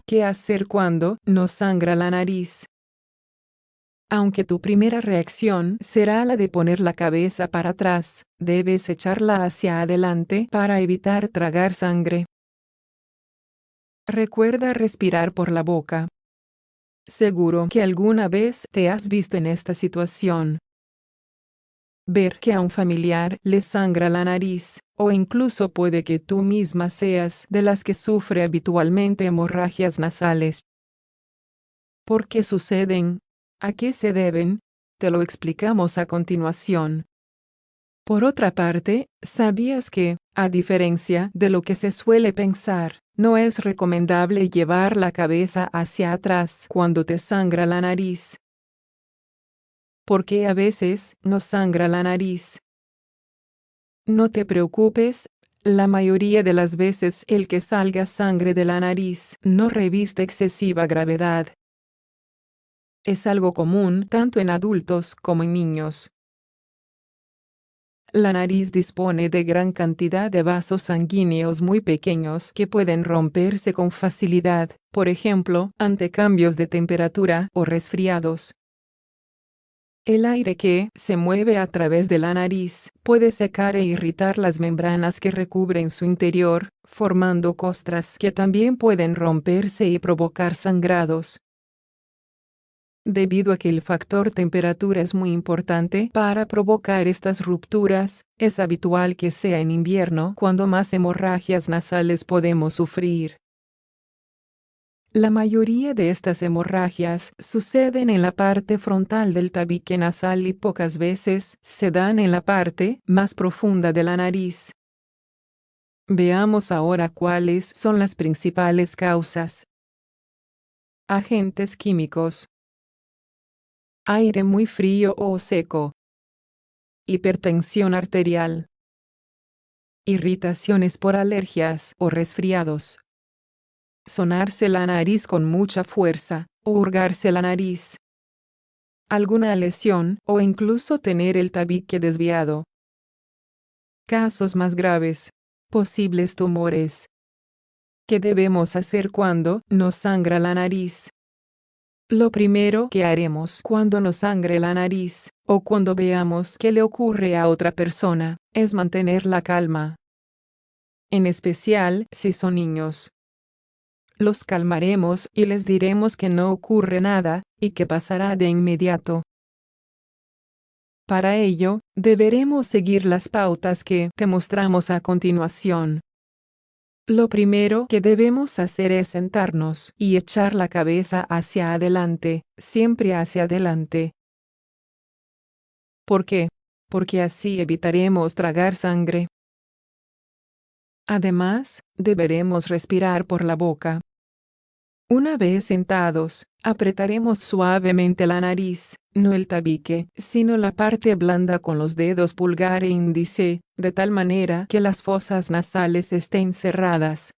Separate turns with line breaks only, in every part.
¿Qué hacer cuando nos sangra la nariz? Aunque tu primera reacción será la de poner la cabeza para atrás, debes echarla hacia adelante para evitar tragar sangre. Recuerda respirar por la boca. Seguro que alguna vez te has visto en esta situación. Ver que a un familiar le sangra la nariz, o incluso puede que tú misma seas de las que sufre habitualmente hemorragias nasales. ¿Por qué suceden? ¿A qué se deben? Te lo explicamos a continuación. Por otra parte, ¿sabías que, a diferencia de lo que se suele pensar, no es recomendable llevar la cabeza hacia atrás cuando te sangra la nariz? ¿Por qué a veces nos sangra la nariz? No te preocupes, la mayoría de las veces el que salga sangre de la nariz no reviste excesiva gravedad. Es algo común tanto en adultos como en niños. La nariz dispone de gran cantidad de vasos sanguíneos muy pequeños que pueden romperse con facilidad, por ejemplo, ante cambios de temperatura o resfriados. El aire que se mueve a través de la nariz puede secar e irritar las membranas que recubren su interior, formando costras que también pueden romperse y provocar sangrados. Debido a que el factor temperatura es muy importante para provocar estas rupturas, es habitual que sea en invierno cuando más hemorragias nasales podemos sufrir. La mayoría de estas hemorragias suceden en la parte frontal del tabique nasal y pocas veces se dan en la parte más profunda de la nariz. Veamos ahora cuáles son las principales causas. Agentes químicos. Aire muy frío o seco. Hipertensión arterial. Irritaciones por alergias o resfriados. Sonarse la nariz con mucha fuerza, o hurgarse la nariz. Alguna lesión o incluso tener el tabique desviado. Casos más graves. Posibles tumores. ¿Qué debemos hacer cuando nos sangra la nariz? Lo primero que haremos cuando nos sangre la nariz, o cuando veamos que le ocurre a otra persona, es mantener la calma. En especial si son niños. Los calmaremos y les diremos que no ocurre nada, y que pasará de inmediato. Para ello, deberemos seguir las pautas que te mostramos a continuación. Lo primero que debemos hacer es sentarnos y echar la cabeza hacia adelante, siempre hacia adelante. ¿Por qué? Porque así evitaremos tragar sangre. Además, deberemos respirar por la boca. Una vez sentados, apretaremos suavemente la nariz, no el tabique, sino la parte blanda con los dedos pulgar e índice, de tal manera que las fosas nasales estén cerradas.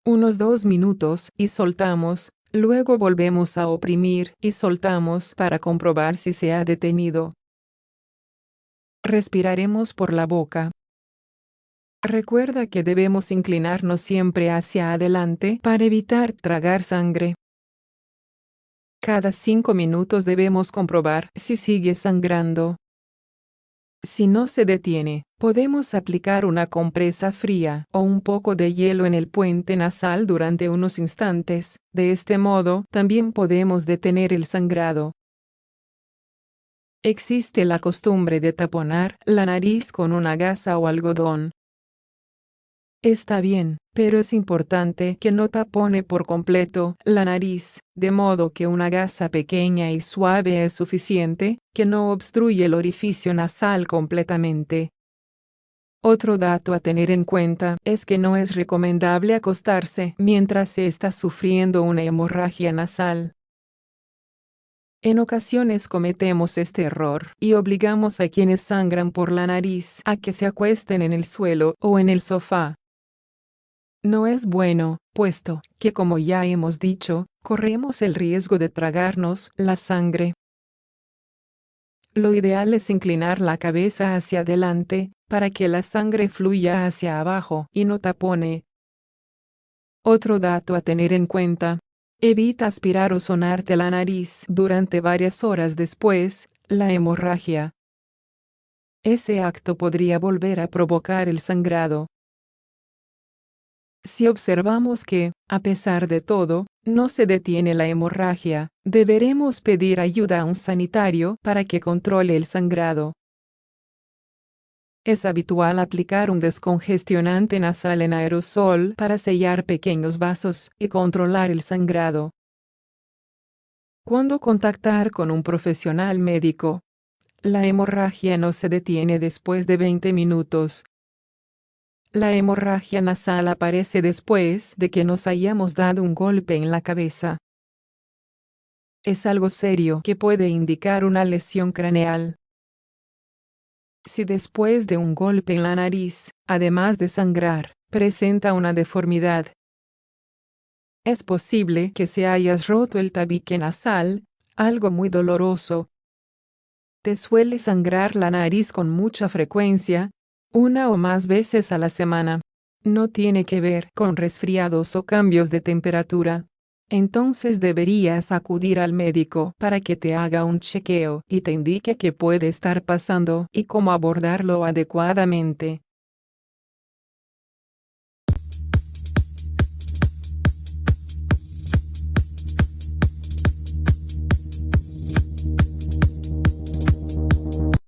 Unos 2 minutos y soltamos, luego volvemos a oprimir y soltamos para comprobar si se ha detenido. Respiraremos por la boca. Recuerda que debemos inclinarnos siempre hacia adelante para evitar tragar sangre. Cada 5 minutos debemos comprobar si sigue sangrando. Si no se detiene, podemos aplicar una compresa fría o un poco de hielo en el puente nasal durante unos instantes. De este modo, también podemos detener el sangrado. Existe la costumbre de taponar la nariz con una gasa o algodón. Está bien, pero es importante que no tapone por completo la nariz, de modo que una gasa pequeña y suave es suficiente, que no obstruye el orificio nasal completamente. Otro dato a tener en cuenta es que no es recomendable acostarse mientras se está sufriendo una hemorragia nasal. En ocasiones cometemos este error y obligamos a quienes sangran por la nariz a que se acuesten en el suelo o en el sofá. No es bueno, puesto que, como ya hemos dicho, corremos el riesgo de tragarnos la sangre. Lo ideal es inclinar la cabeza hacia adelante, para que la sangre fluya hacia abajo y no tapone. Otro dato a tener en cuenta. Evita aspirar o sonarte la nariz durante varias horas después, la hemorragia. Ese acto podría volver a provocar el sangrado. Si observamos que, a pesar de todo, no se detiene la hemorragia, deberemos pedir ayuda a un sanitario para que controle el sangrado. Es habitual aplicar un descongestionante nasal en aerosol para sellar pequeños vasos y controlar el sangrado. ¿Cuándo contactar con un profesional médico? La hemorragia no se detiene después de 20 minutos. La hemorragia nasal aparece después de que nos hayamos dado un golpe en la cabeza. Es algo serio que puede indicar una lesión craneal. Si después de un golpe en la nariz, además de sangrar, presenta una deformidad, es posible que se hayas roto el tabique nasal, algo muy doloroso. ¿Te suele sangrar la nariz con mucha frecuencia? Una o más veces a la semana. No tiene que ver con resfriados o cambios de temperatura. Entonces deberías acudir al médico para que te haga un chequeo y te indique qué puede estar pasando y cómo abordarlo adecuadamente.